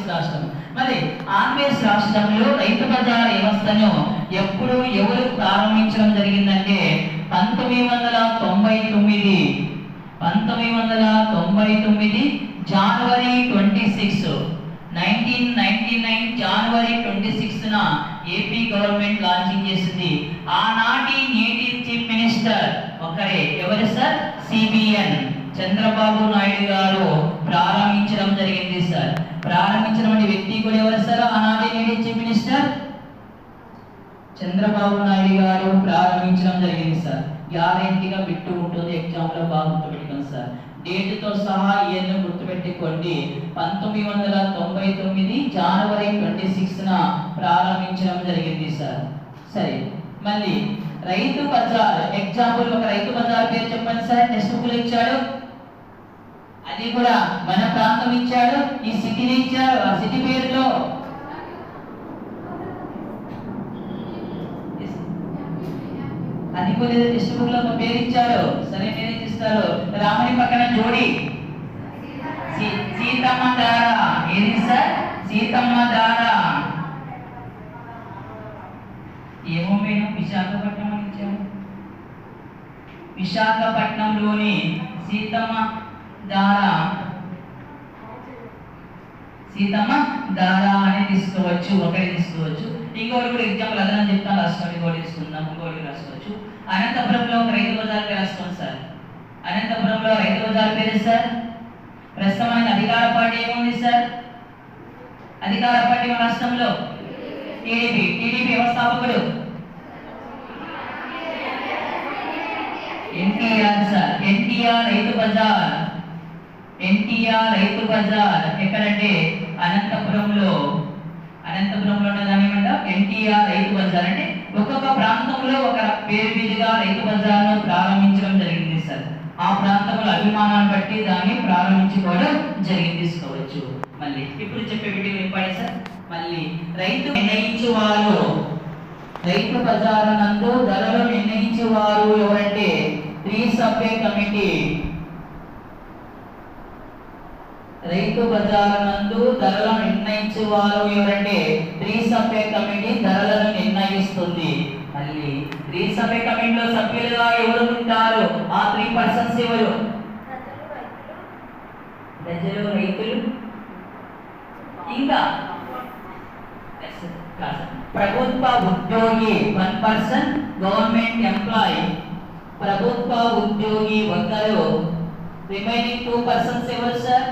ఆంధ్రప్రదేశ్ రాష్ట్రం. మరి ఆంధ్రప్రదేశ్ రాష్ట్రంలో రైతు బజార్ వ్యవస్థను ఎప్పుడు ఎవరు ప్రారంభించడం జరిగిందంటే 1999 జనవరి 26 1999 జనవరి 26న ఏపీ గవర్నమెంట్ లాంచింగ్ చేసింది. ఆనాటి నేటి చీఫ్ మినిస్టర్ ఒకరే, ఎవరు సార్? సిబిఎన్ చంద్రబాబు నాయుడు గారు ప్రారంభించడం జరిగింది సార్. ప్రారంభించిన వ్యక్తి కూడా ఎవరు సార్? ఆనాటి నేటి చీఫ్ మినిస్టర్ చంద్రబాబు నాయుడు గారు ప్రారంభించడం జరిగింది సార్. గ్యారెంటీగా బిట్టు ఉంటుంది, ఎగ్జామ్ లో బాగా గుర్తుపెట్టుకోండి సార్. డేట్ తో సహా ఇయర్ను గుర్తుపెట్టుకోండి. 1999 జనవరి 26న ప్రారంభించడం జరిగింది సార్. సరే, మళ్ళీ రైతు బజార్ ఎగ్జాంపుల్, ఒక రైతు బజార్ పేరు చెప్పండి సార్. టెక్స్ట్ బుక్ ఇచ్చాడు, అది కూడా మన ప్రాంతం ఇచ్చాడు, ఈ సిటీని ఇచ్చాడు. ఆ సిటీ పేరులో అది కూడా టెక్స్ట్ బుక్ లో ఒక పేరు ఇచ్చాడు. సరే, పేరు ఇస్తారు. రాముని పక్కన జోడి సీతమ్మ దార. ఏది సార్? సీతమ్మ దార. ఏమో మేము విశాఖపట్నం అని ఇచ్చాము. విశాఖపట్నంలోని సీతమ్మ దార, సీతమ్మ దార అని తీసుకోవచ్చు, ఒకటి తీసుకోవచ్చు. ఇంకోటి కూడా ఎగ్జాంపుల్ అదనని చెప్తాను, రాసుకోండి. ఇంకోటి తీసుకుందాం, ఇంకోటి రాసుకోవచ్చు. అనంతపురంలో ఒక రైతు బజార్ పేరు రాసుకోండి సార్. అనంతపురంలో రైతు బజార్ పేరు సార్. ప్రస్తుతమైన అధికార పార్టీ ఏముంది సార్? అధికార పార్టీ మన రాష్ట్రంలో టీడీపీ. టీడీపీ వ్యవస్థాపకుడు ఎన్టీఆర్ సార్. ఎన్టీఆర్ రైతు బజార్. ఎన్టీఆర్ రైతు బజార్ ఎక్కడంటే అనంతపురంలో. అనంతపురంలో దాని ఏమంటాం? ఎన్టీఆర్ రైతు బజార్. అంటే ఒక్కొక్క ప్రాంతంలో ఒక పేరు మీదుగా రైతు బజార్ ను ప్రారంభించడం జరిగింది సార్. ఆ ప్రాంతంలో అభిమానాన్ని బట్టి దాన్ని ప్రారంభించుకోవడం జరిగింది, తీసుకోవచ్చు. మళ్ళీ ఇప్పుడు చెప్పే వీడియో ఇంపార్టెంట్ సార్. మళ్ళీ రైతు నిర్ణయించేవారు, రైతు బజార్ నందు ధరలు నిర్ణయించేవారు ఎవరంటే త్రిసభ్య కమిటీ. రైతు బజార్ నందు ధరలను నిర్ణయించేవారు ఎవరంటే త్రిసభ్య కమిటీ ధరలను నిర్ణయిస్తుంది. మళ్ళీ త్రిసభ్య కమిటీలో సభ్యులుగా ఎవరు ఉంటారు? ఆ 3 పర్సన్స్ ఎవరు? ప్రజలు, రైతులు, ఇంకా ప్రభుత్వ ఉద్యోగి 1 పర్సన్, గవర్నమెంట్ ఎంప్లాయీ. ప్రభుత్వ ఉద్యోగి ఒకరు. రిమైనింగ్ 2 పర్సన్స్ ఎవరు సార్?